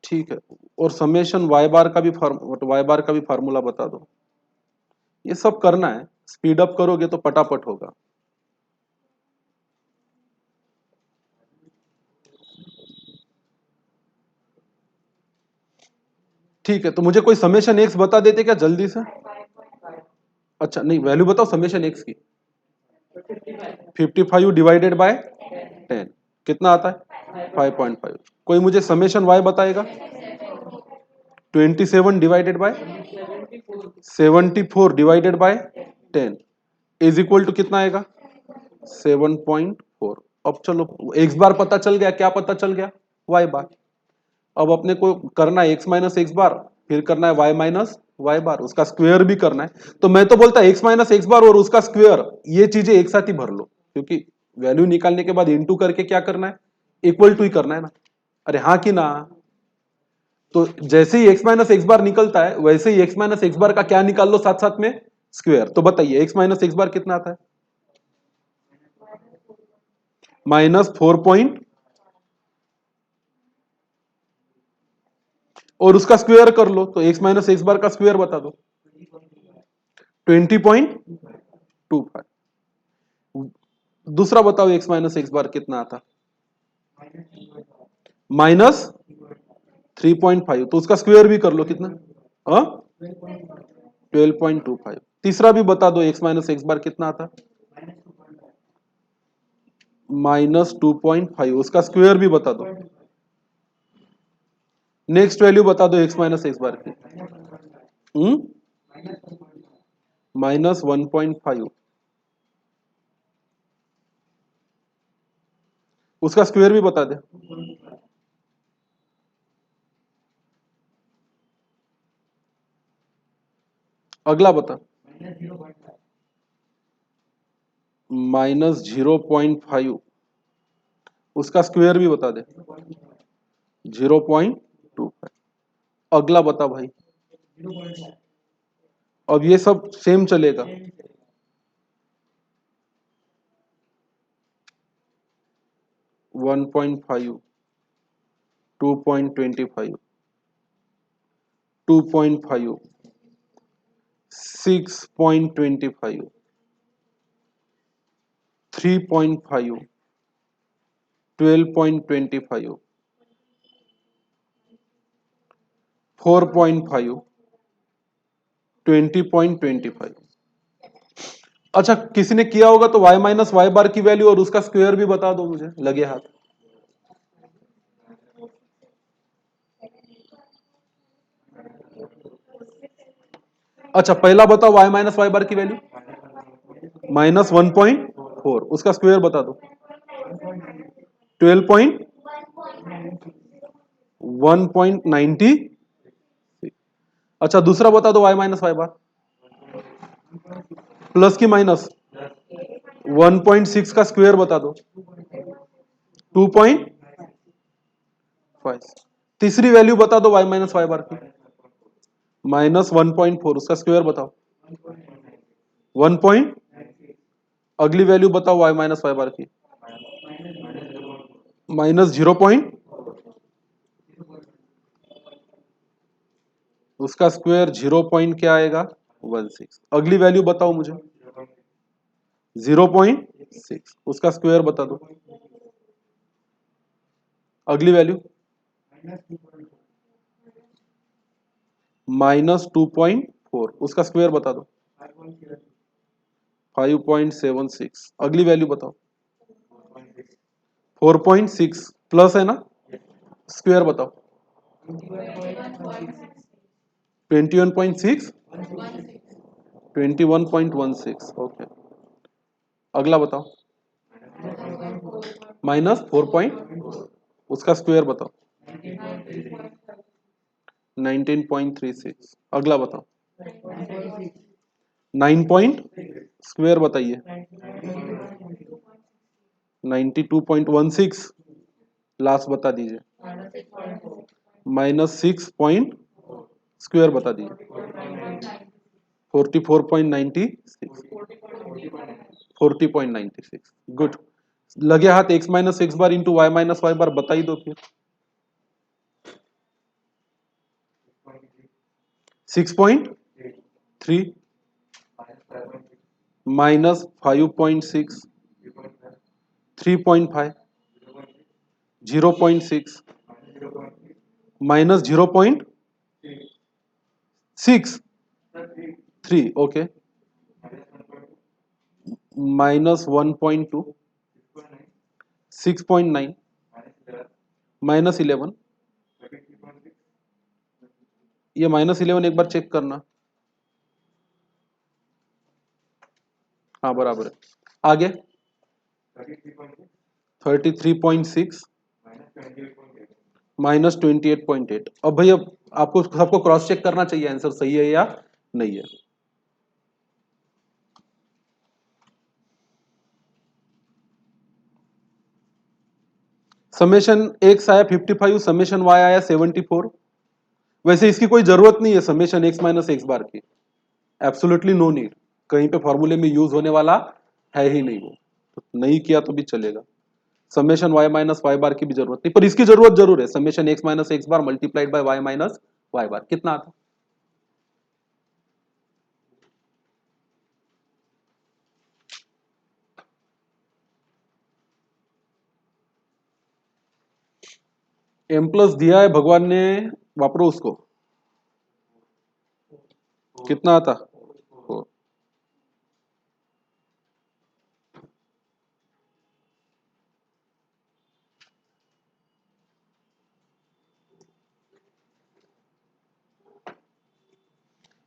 ठीक है, और समेशन वाई बार का भी वाई बार का भी फार्मूला बता दो। ये सब करना है, स्पीड अप करोगे तो पटापट होगा। ठीक है, तो मुझे कोई समेशन एक्स बता देते क्या जल्दी से। अच्छा नहीं, वैल्यू बताओ समेशन एक्स की। 55 डिवाइडेड बाय 10 कितना आता है 5.5। कोई मुझे समेशन y बताएगा 27 divided by 74 divided by 10 is equal to कितना आएगा 7.4। अब चलो x बार पता चल गया, क्या पता चल गया y बार। अब अपने को करना है x माइनस एक्स बार, फिर करना है y माइनस वाई बार, उसका स्क्वायर भी करना है। तो मैं तो बोलता x माइनस एक्स बार और उसका स्क्वायर, ये चीजें एक साथ ही भर लो, क्योंकि वैल्यू निकालने के बाद इनटू करके क्या करना है इक्वल टू ही करना है ना। अरे हाँ कि ना। तो जैसे ही x माइनस एक्स बार निकलता है वैसे ही x माइनस एक्स बार का क्या निकाल लो साथ साथ में स्क्वायर। तो बताइए x माइनस एक्स बार कितना आता है -4 और उसका स्क्वायर कर लो, तो x माइनस एक्स बार का स्क्वायर बता दो 20.25। दूसरा बताओ x माइनस एक्स बार कितना आता -3.5, तो उसका स्क्वायर भी कर लो कितना 12.25। तीसरा भी बता दो x माइनस एक्स बार कितना आता -2.5, उसका स्क्वायर भी बता दो। नेक्स्ट वैल्यू बता दो x माइनस एक्स बार की -1.5, उसका स्क्वायर भी बता दे। अगला बता -0.5, उसका स्क्वायर भी बता दे 0.25। अगला बता भाई। अब ये सब सेम चलेगा 1.5, 2.25, 2.5, 6.25, 3.5, 12.25, 4.5, 20.25। अच्छा किसी ने किया होगा तो y माइनस वाई बार की वैल्यू और उसका स्क्वायर भी बता दो मुझे लगे हाथ। अच्छा पहला बताओ y माइनस वाई बार की वैल्यू -1.4, उसका स्क्वायर बता दो 12.1.90। अच्छा दूसरा बता दो y माइनस वाई बार प्लस की माइनस 1.6 का स्क्वायर बता दो 2.5। तीसरी वैल्यू बता दो y माइनस वाई बार की -1.4, उसका स्क्वायर बताओ 1 पॉइंट। अगली वैल्यू बताओ y माइनस वाई बार की -0. उसका स्क्वायर 0 पॉइंट क्या आएगा 16। अगली वैल्यू बताओ मुझे 0.6, उसका स्क्वायर बता दो। अगली वैल्यू -2.4, उसका स्क्वायर बता दो 5.76। अगली वैल्यू बताओ 4.6 प्लस है ना, स्क्वायर बताओ 21.6, 21.16। ओके अगला बताओ -4. उसका स्क्वायर बताओ 19.36। अगला बताओ 9 पॉइंट स्क्वायर बताइए 92.16। लास्ट बता दीजिए -6 पॉइंट स्क्वायर बता दीजिए 44.96, 40.96। गुड। लगे हाथ x minus X bar into Y minus Y बार बता ही दो फिर 6.3 -5.6, 3.5, 0.6 -0.63। ओके -1.2, 6.9 -11, ये -11 एक बार चेक करना। हाँ बराबर है। आगे 33.6 -28.8। अब भाई अब आपको सबको क्रॉस चेक करना चाहिए आंसर सही है या नहीं है। समेशन एक्स आया 55, समेशन वाई आया 74। वैसे इसकी कोई जरूरत नहीं है समेशन एक्स माइनस एक्स बार की, एब्सोल्युटली नो नीड, कहीं पे फॉर्मूले में यूज होने वाला है ही नहीं वो, तो नहीं किया तो भी चलेगा। Summation Y minus Y bar की भी जरूरत नहीं, पर इसकी जरूरत जरूर है, summation X minus X bar multiplied by Y minus Y bar कितना आता। एम प्लस दिया है भगवान ने, वापरो उसको, कितना आता।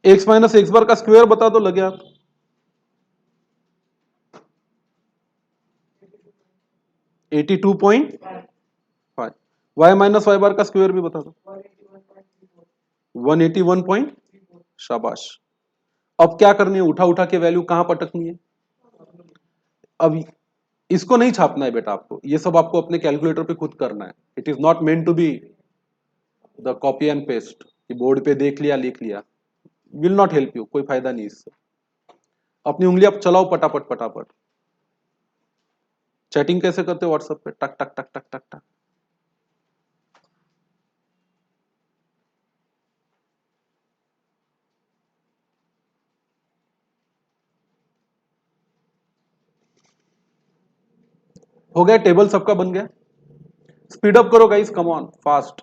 एक्स माइनस एक्स बार का स्क्वायर बता दो, लगे आप। 82.5। वाई माइनस वाई बार का स्क्वायर भी बता दो। 181 पॉइंट, शाबाश। अब क्या करनी है, उठा उठा के वैल्यू कहां पटकनी है। अब इसको नहीं छापना है बेटा आपको, ये सब आपको अपने कैलकुलेटर पे खुद करना है। It is not meant to be the copy and paste कि बोर्ड पे देख लिया लिख लिया, विल नॉट हेल्प यू, कोई फायदा नहीं इससे। अपनी उंगली आप चलाओ फटाफट फटाफट। चैटिंग कैसे करते हो व्हाट्सएप पे, टक टक टक टक टक टक। हो गया, टेबल सबका बन गया। स्पीड अप करो guys, come on fast.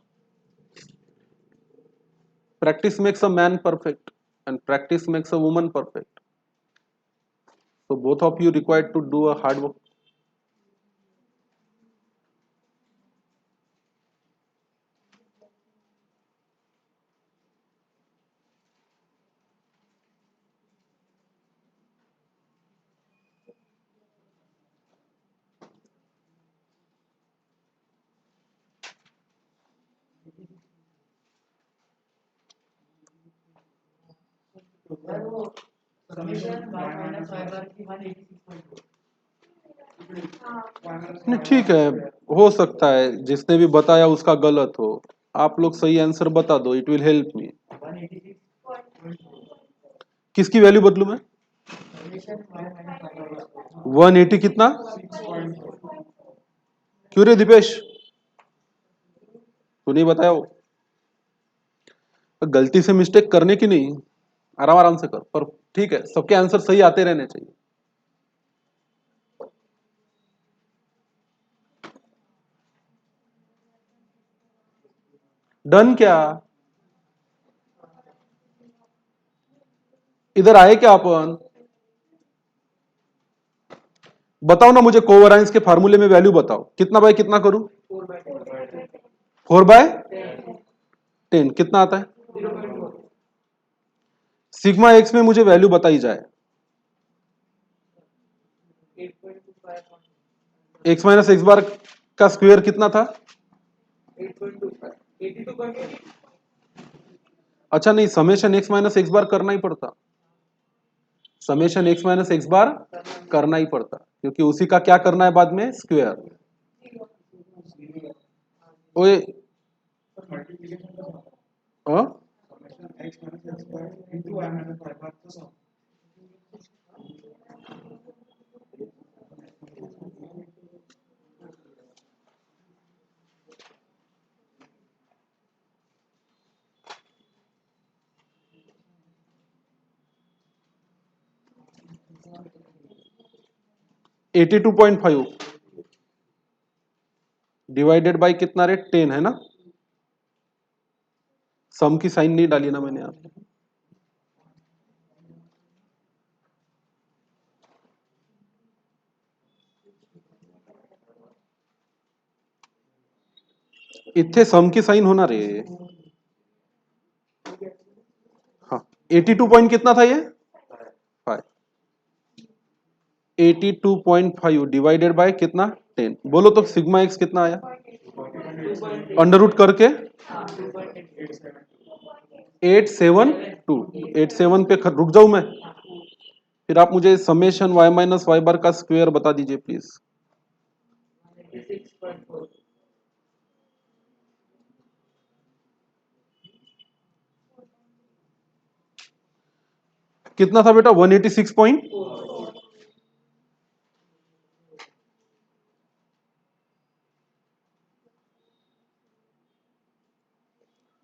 Practice makes a man perfect and practice makes a woman perfect, so both of you required to do a hard work. नहीं ठीक है, हो सकता है जिसने भी बताया उसका गलत हो, आप लोग सही आंसर बता दो, इट विल हेल्प मी। किसकी वैल्यू बदलू मैं। 180 कितना, क्यों रे दीपेश, तू नहीं बताया वो। गलती से मिस्टेक करने की नहीं, आराम आराम से कर, पर ठीक है सबके आंसर सही आते रहने चाहिए। डन क्या, इधर आए क्या अपन, बताओ ना मुझे, कोवेरियंस के फार्मूले में वैल्यू बताओ, कितना बाय कितना करूं। 4/10 कितना आता है। सिग्मा एक्स में मुझे वैल्यू बताई जाए। एक्स माइनस एक्स बार का स्क्वायर कितना था। अच्छा नहीं, समेशन एक्स माइनस एक्स बार करना ही पड़ता, समेशन एक्स माइनस एक्स बार करना ही पड़ता, क्योंकि उसी का क्या करना है बाद में, स्क्वायर। ओए हाँ? 82.5 डिवाइडेड बाई कितना रे, 10 है ना। सम की साइन नहीं डाली ना मैंने यहाँ पे। इतने सम की साइन होना रे। हाँ 82 पॉइंट कितना था ये 5 82.5 डिवाइडेड बाय कितना 10 बोलो तो सिग्मा एक्स कितना आया अंडर रूट करके 872 87 पे रुक जाऊं मैं फिर आप मुझे summation y minus Y bar का स्क्वायर बता दीजिए प्लीज कितना था बेटा 186 पॉइंट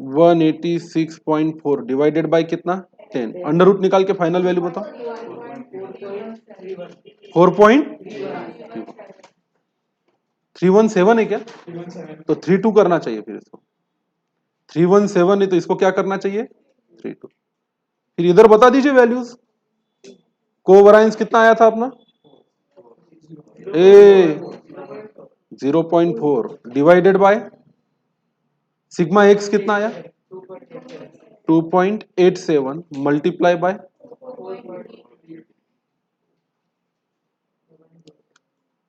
186.4 डिवाइडेड बाय कितना 10 अंडर रूट निकाल के फाइनल वैल्यू बताओ 4.317 है क्या तो 32 करना चाहिए फिर इसको 317 है तो इसको क्या करना चाहिए 32 फिर इधर बता दीजिए वैल्यूज कोवराइंस कितना आया था अपना A 0.4 divided by sigma X कितना आया 2.87 multiply by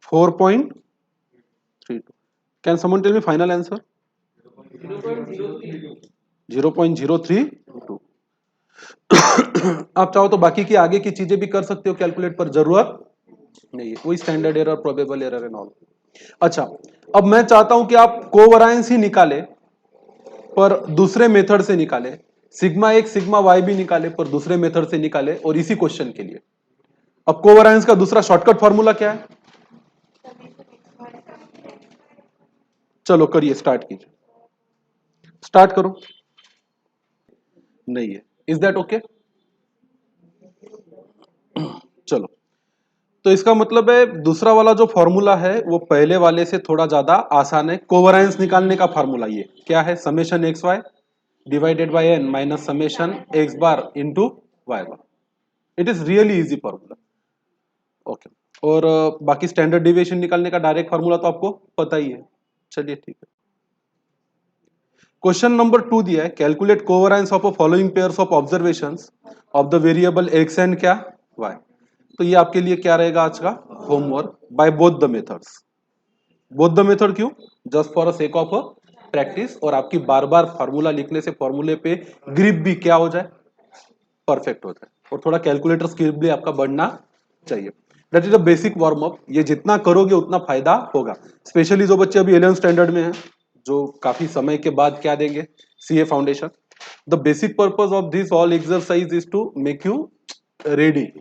4.32 can someone tell me final answer 0.032 आप चाहो तो बाकी की आगे की चीजें भी कर सकते हो कैलकुलेट पर जरूरत नहीं है वही standard error probable error and all अच्छा अब मैं चाहता हूं कि आप कोवरायंस ही निकाले पर दूसरे मेथड से निकाले सिग्मा एक सिग्मा वाई भी निकाले पर दूसरे मेथड से निकाले और इसी क्वेश्चन के लिए अब कोवरायंस का दूसरा शॉर्टकट फॉर्मूला क्या है चलो करिए स्टार्ट कीजिए स्टार्ट करो नहीं है इज दैट ओके चलो तो इसका मतलब है दूसरा वाला जो फॉर्मूला है वो पहले वाले से थोड़ा ज्यादा आसान है कोवरायंस निकालने का फॉर्मूला ये क्या है summation X Y divided by N minus summation X bar into Y bar it is really easy formula okay और बाकी स्टैंडर्ड डिविएशन निकालने का डायरेक्ट फॉर्मूला तो आपको पता ही है चलिए ठीक है क्वेश्चन नंबर 2 दिया है calculate covariance of a following pairs of observations of the variable X and क्या वाई तो ये आपके लिए क्या रहेगा आज का homework by both the method क्यों just for a sake of practice और आपकी बार बार फार्मूला लिखने से फॉर्मूले पे ग्रिप भी क्या हो जाए परफेक्ट हो जाए और थोड़ा कैलकुलेटर स्किल भी आपका बढ़ना चाहिए that is a basic warm up ये जितना करोगे उतना फायदा होगा स्पेशली जो बच्चे अभी 11th स्टैंडर्ड में हैं जो काफी समय के बाद क्या देंगे CA foundation the basic purpose of this all exercise is to make you ready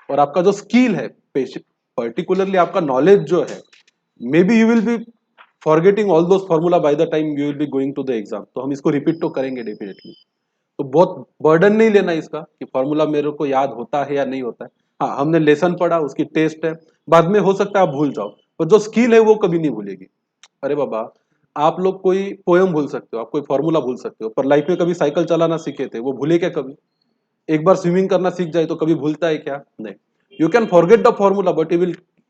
और आपका जो स्किल है पर्टिकुलरली आपका नॉलेज जो है maybe you will be forgetting all those formula by the time you will be going to the exam तो हम इसको रिपीट तो करेंगे डेफिनेटली तो बहुत बर्डन नहीं लेना इसका कि फॉर्मूला मेरे को याद होता है या नहीं होता है हाँ हमने लेसन पढ़ा उसकी टेस्ट है बाद में हो सकता है आप भूल जाओ पर जो स्किल है वो कभी नहीं भूलेगी अरे बाबा आप लोग कोई पोयम भूल सकते हो आप कोई फॉर्मूला भूल सकते हो पर लाइफ में कभी साइकिल चलाना सीखे थे वो भूले क्या कभी एक बार स्विमिंग करना सीख जाए तो कभी भूलता है क्या नहीं you can forget the formula but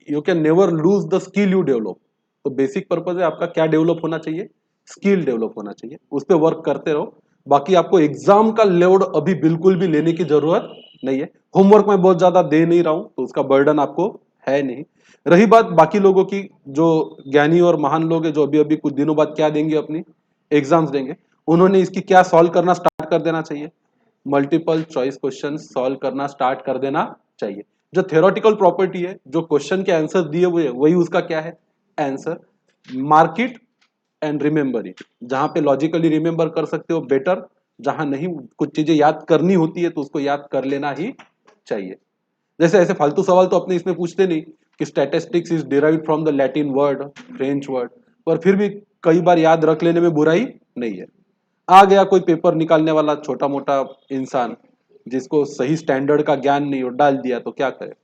you can never lose the skill you develop तो बेसिक पर्पज है आपका क्या डेवलप होना चाहिए स्किल डेवलप होना चाहिए उस पर वर्क करते रहो बाकी आपको एग्जाम का लोड अभी बिल्कुल भी लेने की जरूरत नहीं है होमवर्क में बहुत ज्यादा दे नहीं रहा हूं तो उसका बर्डन आपको है नहीं रही बात बाकी लोगों की जो ज्ञानी और महान लोग हैं जो अभी अभी कुछ दिनों बाद क्या देंगे अपनी एग्जाम्स देंगे उन्होंने इसकी क्या सॉल्व करना स्टार्ट कर देना चाहिए मल्टीपल चॉइस क्वेश्चन सॉल्व करना स्टार्ट कर देना चाहिए जो थ्योरेटिकल प्रॉपर्टी है जो क्वेश्चन के आंसर दिए हुए हैं वही उसका क्या है answer mark it and remember it जहां पे लॉजिकली रिमेंबर कर सकते हो बेटर जहां नहीं कुछ चीजें याद करनी होती है तो उसको याद कर लेना ही चाहिए जैसे ऐसे फालतू सवाल तो अपने इसमें पूछते नहीं कि statistics is derived from the Latin word French word पर फिर भी कई बार याद रख लेने में बुराई नहीं है आ गया कोई पेपर निकालने वाला छोटा मोटा इंसान जिसको सही स्टैंडर्ड का ज्ञान नहीं हो डाल दिया तो क्या करे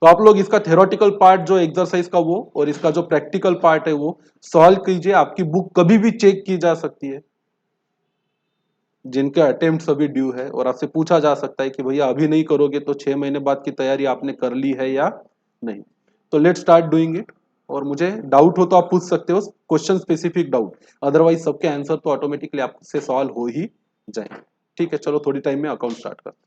तो आप लोग इसका थ्योरेटिकल पार्ट जो एक्सरसाइज का वो और इसका जो प्रैक्टिकल पार्ट है वो सॉल्व कीजिए आपकी बुक कभी भी चेक की जा सकती है जिनके अटेम्प्ट अभी ड्यू है और आपसे पूछा जा सकता है कि भैया अभी नहीं करोगे तो 6 महीने बाद की तैयारी आपने कर ली है या नहीं तो लेट स्टार्ट डूइंग इट और मुझे डाउट हो तो आप पूछ सकते हो, क्वेश्चन स्पेसिफिक डाउट, अदरवाइज सबके आंसर तो ऑटोमेटिकली आपसे सॉल्व हो ही जाएंगे। ठीक है, चलो थोड़ी टाइम में अकाउंट स्टार्ट करते हैं।